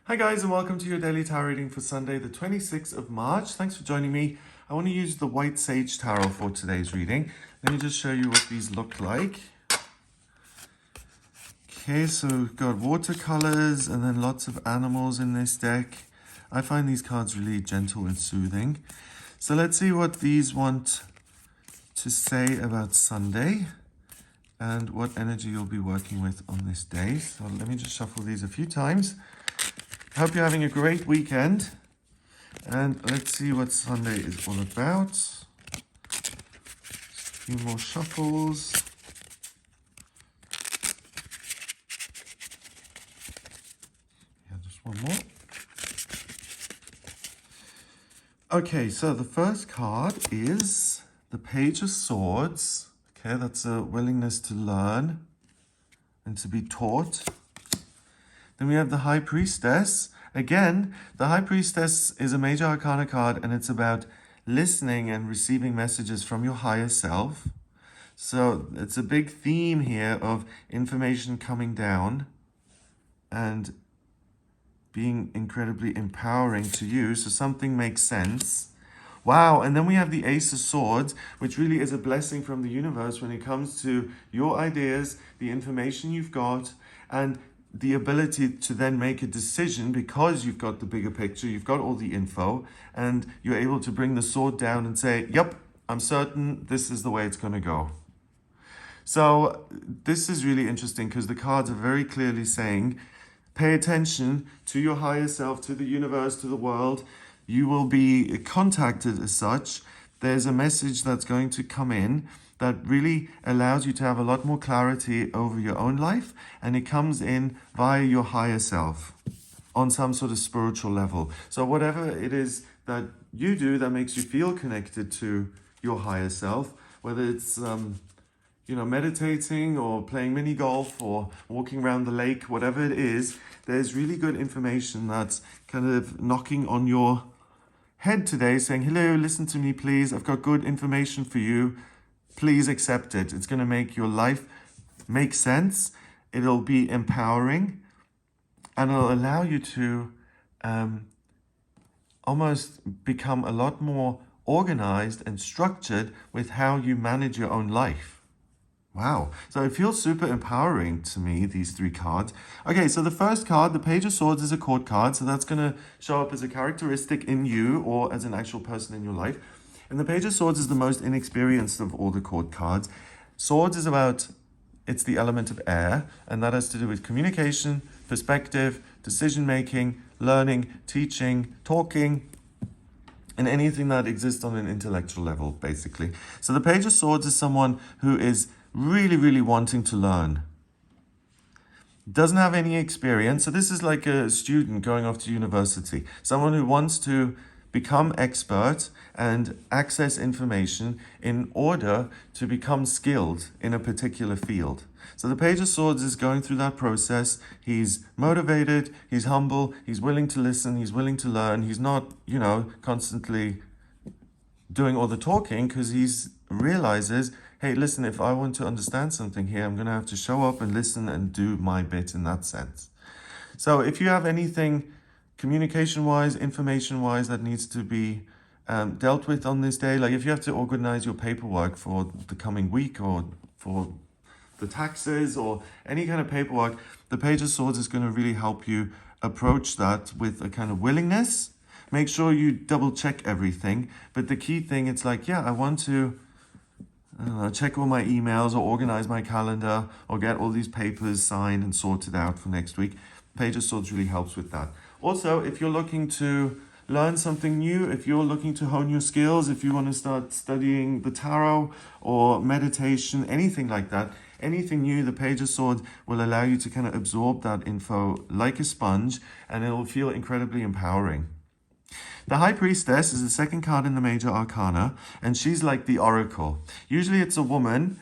Hi guys, and welcome to your daily tarot reading for Sunday, the 26th of March. Thanks for joining me. I want to use the White Sage Tarot for today's reading. Let me just show you what these look like. Okay, so we've got watercolors and then lots of animals in this deck. I find these cards really gentle and soothing. So let's see what these want to say about Sunday and what energy you'll be working with on this day. So let me just shuffle these a few times. I hope you're having a great weekend. And let's see what Sunday is all about. Just a few more shuffles. Yeah, just one more. Okay, so the first card is the Page of Swords. Okay, that's a willingness to learn and to be taught. Then we have the High Priestess. Again, the High Priestess is a major arcana card, and it's about listening and receiving messages from your higher self. So it's a big theme here of information coming down and being incredibly empowering to you. So something makes sense. Wow, and then we have the Ace of Swords, which really is a blessing from the universe when it comes to your ideas, the information you've got, and the ability to then make a decision because you've got the bigger picture, you've got all the info, and you're able to bring the sword down and say, yep, I'm certain this is the way it's going to go. So this is really interesting because the cards are very clearly saying, pay attention to your higher self, to the universe, to the world. You will be contacted as such. There's a message that's going to come in that really allows you to have a lot more clarity over your own life, and it comes in via your higher self on some sort of spiritual level. So whatever it is that you do that makes you feel connected to your higher self, whether it's meditating or playing mini golf or walking around the lake, whatever it is, there's really good information that's kind of knocking on your head today saying, hello, listen to me, please. I've got good information for you. Please accept it. It's going to make your life make sense. It'll be empowering, and it'll allow you to almost become a lot more organized and structured with how you manage your own life. Wow. So it feels super empowering to me, these three cards. Okay, so the first card, the Page of Swords, is a court card. So that's going to show up as a characteristic in you or as an actual person in your life. And the Page of Swords is the most inexperienced of all the court cards. Swords is about, it's the element of air, and that has to do with communication, perspective, decision-making, learning, teaching, talking, and anything that exists on an intellectual level, basically. So the Page of Swords is someone who is really, really wanting to learn. Doesn't have any experience. So this is like a student going off to university. Someone who wants to become expert and access information in order to become skilled in a particular field. So the Page of Swords is going through that process. He's motivated, he's humble, he's willing to listen, he's willing to learn. He's not, constantly doing all the talking because he realizes, hey, listen, if I want to understand something here, I'm going to have to show up and listen and do my bit in that sense. So if you have anything communication-wise, information-wise that needs to be dealt with on this day, like if you have to organize your paperwork for the coming week or for the taxes or any kind of paperwork, the Page of Swords is going to really help you approach that with a kind of willingness. Make sure you double check everything. But the key thing, it's like, yeah, I want to check all my emails or organize my calendar or get all these papers signed and sorted out for next week. Page of Swords really helps with that. Also, if you're looking to learn something new, if you're looking to hone your skills, if you want to start studying the tarot or meditation, anything like that, anything new, the Page of Swords will allow you to kind of absorb that info like a sponge, and it will feel incredibly empowering. The High Priestess is the second card in the Major Arcana, and she's like the oracle. Usually it's a woman,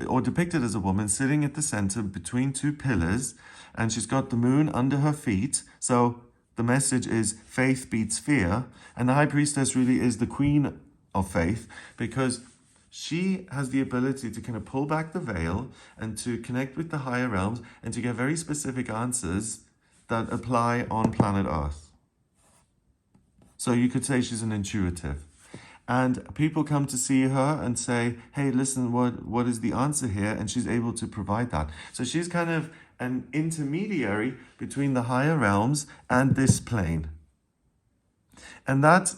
or depicted as a woman, sitting at the center between two pillars, and she's got the moon under her feet. So the message is faith beats fear, and the High Priestess really is the queen of faith because she has the ability to kind of pull back the veil and to connect with the higher realms and to get very specific answers that apply on planet Earth. So you could say she's an intuitive. And people come to see her and say, hey, listen, what is the answer here? And she's able to provide that. So she's kind of an intermediary between the higher realms and this plane. And that,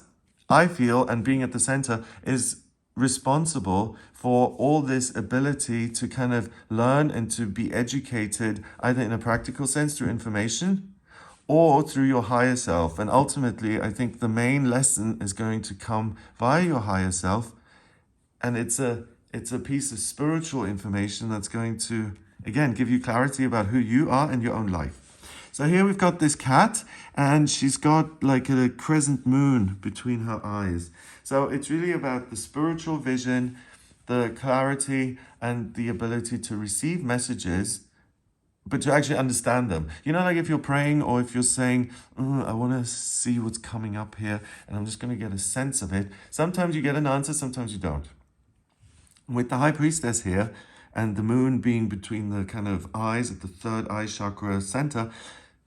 I feel, and being at the center, is responsible for all this ability to kind of learn and to be educated, either in a practical sense through information or through your higher self. And ultimately, I think the main lesson is going to come via your higher self. And it's a piece of spiritual information that's going to, again, give you clarity about who you are in your own life. So here we've got this cat, and she's got like a crescent moon between her eyes. So it's really about the spiritual vision, the clarity, and the ability to receive messages, but to actually understand them. You know, like if you're praying or if you're saying, I want to see what's coming up here, and I'm just going to get a sense of it. Sometimes you get an answer, sometimes you don't. With the high priestess here, and the moon being between the kind of eyes at the third eye chakra center,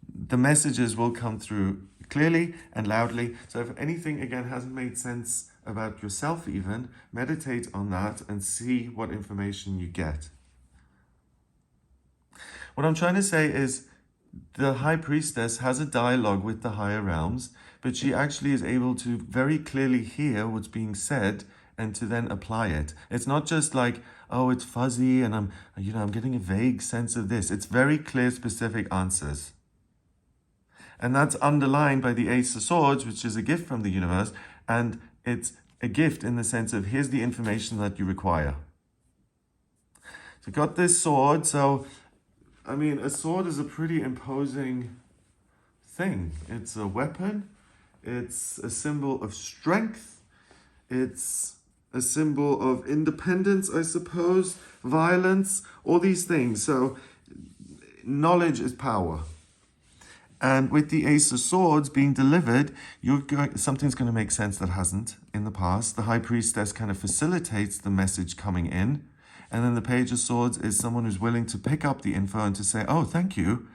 the messages will come through clearly and loudly. So if anything, again, hasn't made sense about yourself even, meditate on that and see what information you get. What I'm trying to say is the high priestess has a dialogue with the higher realms, but she actually is able to very clearly hear what's being said and to then apply it. It's not just like, oh, it's fuzzy and I'm getting a vague sense of this. It's very clear, specific answers. And that's underlined by the Ace of Swords, which is a gift from the universe. And it's a gift in the sense of, here's the information that you require. So got this sword. So, I mean, a sword is a pretty imposing thing. It's a weapon. It's a symbol of strength. It's a symbol of independence, I suppose, violence, all these things. So knowledge is power. And with the Ace of Swords being delivered, something's going to make sense that hasn't in the past. The High Priestess kind of facilitates the message coming in. And then the Page of Swords is someone who's willing to pick up the info and to say, oh, thank you.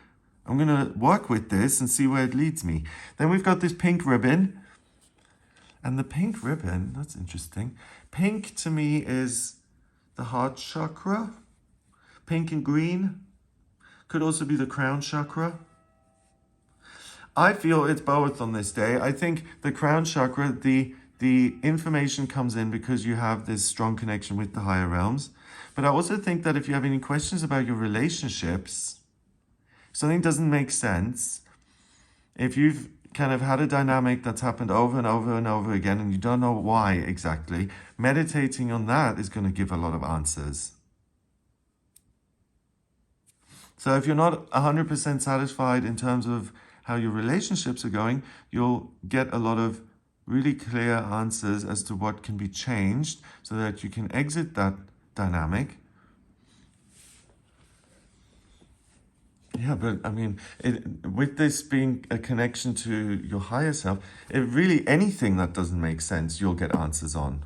I'm going to work with this and see where it leads me. Then we've got this pink ribbon. And the pink ribbon, that's interesting. Pink to me is the heart chakra. Pink and green could also be the crown chakra. I feel it's both on this day. I think the crown chakra, the information comes in because you have this strong connection with the higher realms. But I also think that if you have any questions about your relationships, something doesn't make sense, if you've kind of had a dynamic that's happened over and over and over again and you don't know why exactly, meditating on that is going to give a lot of answers. So if you're not 100% satisfied in terms of how your relationships are going, you'll get a lot of really clear answers as to what can be changed so that you can exit that dynamic. Yeah, but I mean, with this being a connection to your higher self, anything that doesn't make sense, you'll get answers on.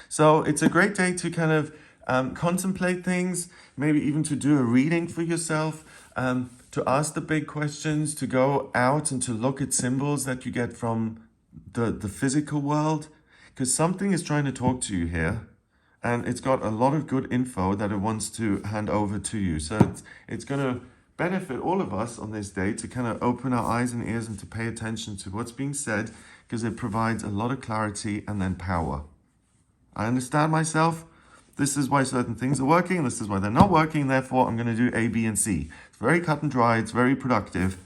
So it's a great day to kind of contemplate things, maybe even to do a reading for yourself, to ask the big questions, to go out and to look at symbols that you get from the physical world, because something is trying to talk to you here. And it's got a lot of good info that it wants to hand over to you. So it's going to benefit all of us on this day to kind of open our eyes and ears and to pay attention to what's being said, because it provides a lot of clarity and then power. I understand myself. This is why certain things are working. This is why they're not working. Therefore, I'm going to do A, B, and C. It's very cut and dry. It's very productive.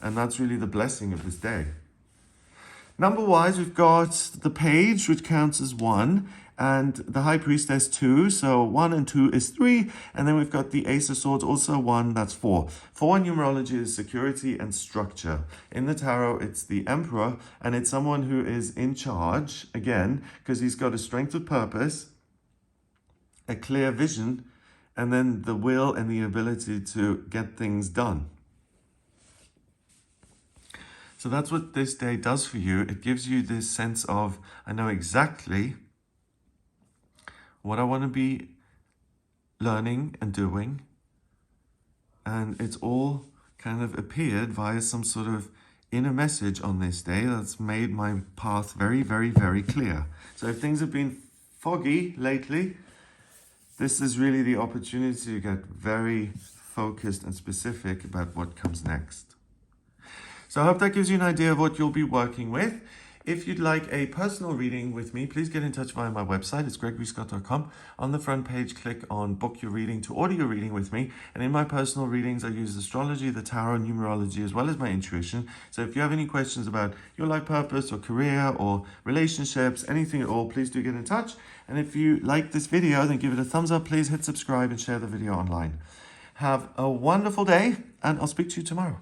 And that's really the blessing of this day. Number-wise, we've got the page, which counts as 1, and the High Priestess 2. So 1 and 2 is 3. And then we've got the Ace of Swords, also 1, that's 4. 4 in numerology is security and structure. In the tarot, it's the Emperor, and it's someone who is in charge, again, because he's got a strength of purpose, a clear vision, and then the will and the ability to get things done. So that's what this day does for you. It gives you this sense of, I know exactly what I want to be learning and doing. And it's all kind of appeared via some sort of inner message on this day that's made my path very, very, very clear. So if things have been foggy lately, this is really the opportunity to get very focused and specific about what comes next. So I hope that gives you an idea of what you'll be working with. If you'd like a personal reading with me, please get in touch via my website. It's gregoryscott.com. On the front page, click on Book Your Reading to order your reading with me. And in my personal readings, I use astrology, the tarot, numerology, as well as my intuition. So if you have any questions about your life purpose or career or relationships, anything at all, please do get in touch. And if you like this video, then give it a thumbs up. Please hit subscribe and share the video online. Have a wonderful day, and I'll speak to you tomorrow.